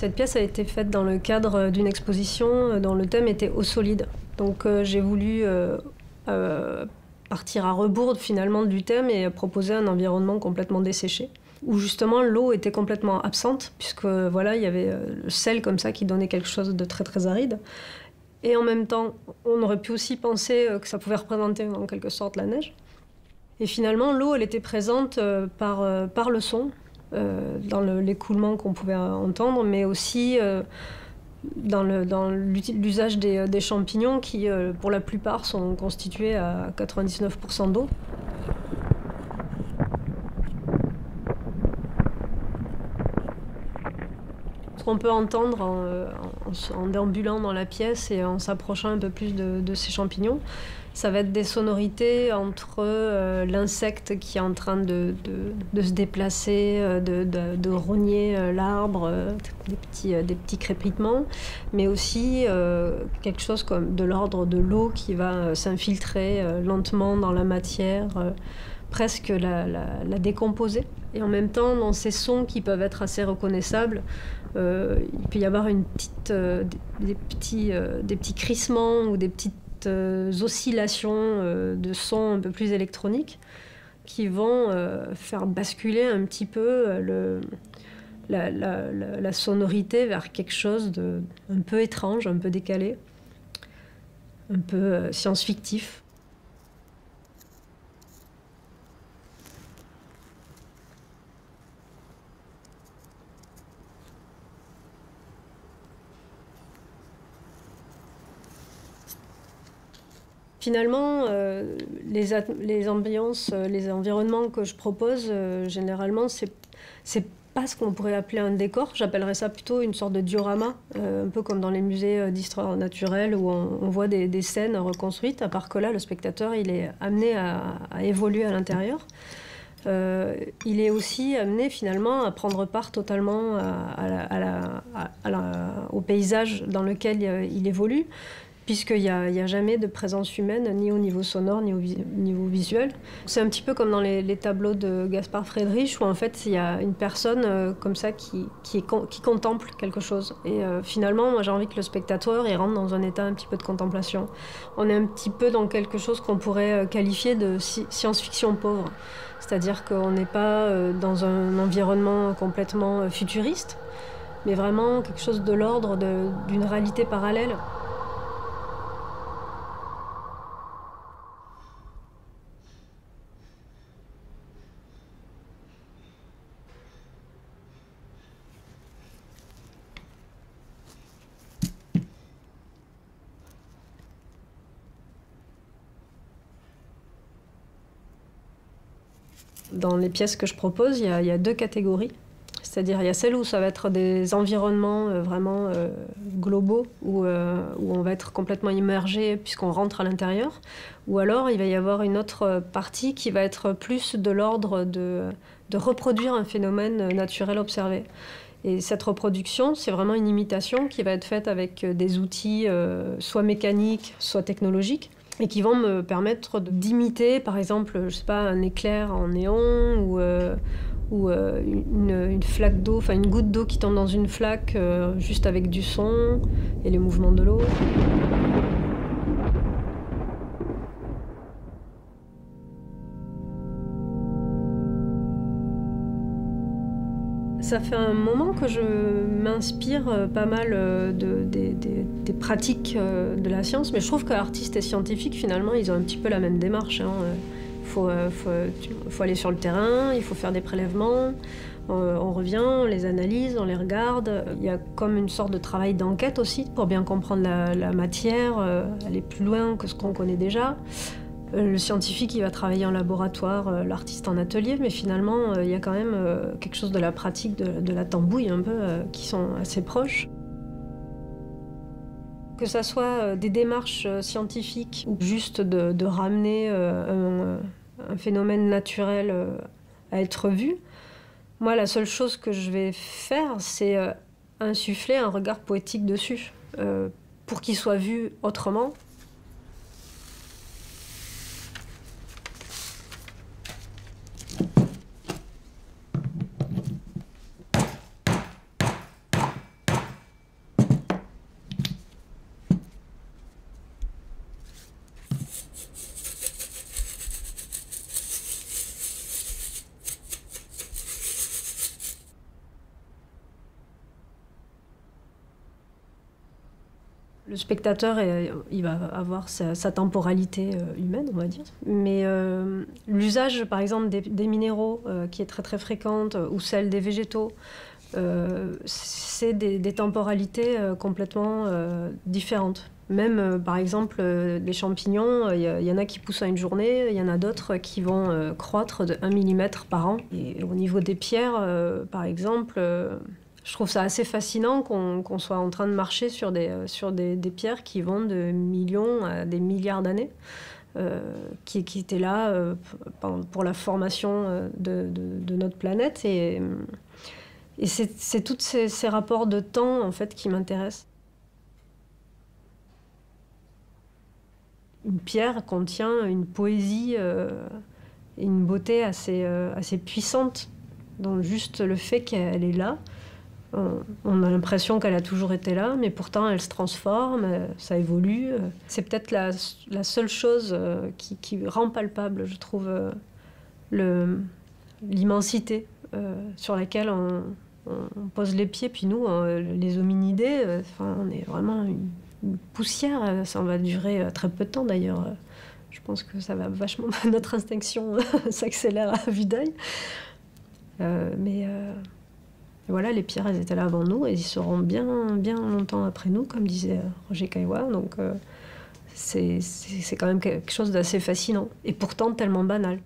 Cette pièce a été faite dans le cadre d'une exposition dont le thème était eau solide. Donc j'ai voulu partir à rebours finalement du thème et proposer un environnement complètement desséché, où justement l'eau était complètement absente, puisque voilà, il y avait le sel comme ça qui donnait quelque chose de très très aride. Et en même temps, on aurait pu aussi penser que ça pouvait représenter en quelque sorte la neige. Et finalement, l'eau, elle était présente par le son, dans l'écoulement qu'on pouvait entendre, mais aussi dans l'usage des champignons qui, pour la plupart, sont constitués à 99% d'eau. Ce qu'on peut entendre en déambulant dans la pièce et en s'approchant un peu plus de ces champignons, ça va être des sonorités entre l'insecte qui est en train de se déplacer, de rogner l'arbre, des petits crépitements, mais aussi quelque chose comme de l'ordre de l'eau qui va s'infiltrer lentement dans la matière, presque la décomposer. Et en même temps, dans ces sons qui peuvent être assez reconnaissables, il peut y avoir des petits crissements ou des petites oscillations de sons un peu plus électroniques qui vont faire basculer un petit peu la sonorité vers quelque chose d'un peu étrange, un peu décalé, un peu science-fictif. Finalement, les ambiances, les environnements que je propose, généralement, c'est pas ce qu'on pourrait appeler un décor. J'appellerais ça plutôt une sorte de diorama, un peu comme dans les musées d'histoire naturelle où on voit des scènes reconstruites, à part que là, le spectateur, il est amené à évoluer à l'intérieur. Il est aussi amené finalement à prendre part totalement au paysage dans lequel il évolue, puisqu'il n'y a jamais de présence humaine, ni au niveau sonore, ni au niveau visuel. C'est un petit peu comme dans les tableaux de Gaspard Friedrich, où en fait il y a une personne comme ça qui contemple quelque chose. Et finalement, moi j'ai envie que le spectateur il rentre dans un état un petit peu de contemplation. On est un petit peu dans quelque chose qu'on pourrait qualifier de science-fiction pauvre. C'est-à-dire qu'on n'est pas dans un environnement complètement futuriste, mais vraiment quelque chose de l'ordre d'une réalité parallèle. Dans les pièces que je propose, il y a deux catégories. C'est-à-dire, il y a celles où ça va être des environnements vraiment globaux, où on va être complètement immergé puisqu'on rentre à l'intérieur. Ou alors, il va y avoir une autre partie qui va être plus de l'ordre de reproduire un phénomène naturel observé. Et cette reproduction, c'est vraiment une imitation qui va être faite avec des outils soit mécaniques, soit technologiques, et qui vont me permettre d'imiter, par exemple, je sais pas, un éclair en néon ou une flaque d'eau, enfin une goutte d'eau qui tombe dans une flaque juste avec du son et les mouvements de l'eau. Ça fait un moment que je m'inspire pas mal des pratiques de la science, mais je trouve que l'artiste et scientifique, finalement, ils ont un petit peu la même démarche. Il faut aller sur le terrain, il faut faire des prélèvements, on revient, on les analyse, on les regarde. Il y a comme une sorte de travail d'enquête aussi, pour bien comprendre la matière, aller plus loin que ce qu'on connaît déjà. Le scientifique, il va travailler en laboratoire, l'artiste en atelier, mais finalement, il y a quand même quelque chose de la pratique de la tambouille, un peu, qui sont assez proches. Que ça soit des démarches scientifiques ou juste de ramener un phénomène naturel à être vu, moi, la seule chose que je vais faire, c'est insuffler un regard poétique dessus, pour qu'il soit vu autrement. Le spectateur, il va avoir sa temporalité humaine, on va dire. Mais l'usage, par exemple, des minéraux, qui est très très fréquente, ou celle des végétaux, c'est des temporalités complètement différentes. Même, par exemple, les champignons, il y en a qui poussent à une journée, il y en a d'autres qui vont croître de 1 millimètre par an. Et au niveau des pierres, par exemple, je trouve ça assez fascinant qu'on soit en train de marcher sur des pierres qui vont de millions à des milliards d'années, qui étaient là pour la formation de notre planète. Et c'est tous ces rapports de temps, en fait, qui m'intéressent. Une pierre contient une poésie et une beauté assez puissante. Donc juste le fait qu'elle est là, on a l'impression qu'elle a toujours été là, mais pourtant elle se transforme, ça évolue. C'est peut-être la seule chose qui rend palpable, je trouve, l'immensité sur laquelle on pose les pieds. Puis nous, les hominidés, on est vraiment une poussière. Ça va durer très peu de temps d'ailleurs. Je pense que ça va vachement... Notre extinction s'accélère à vue d'œil. Mais voilà, les pierres, elles étaient là avant nous et ils seront bien, bien longtemps après nous, comme disait Roger Caillois. Donc c'est quand même quelque chose d'assez fascinant et pourtant tellement banal.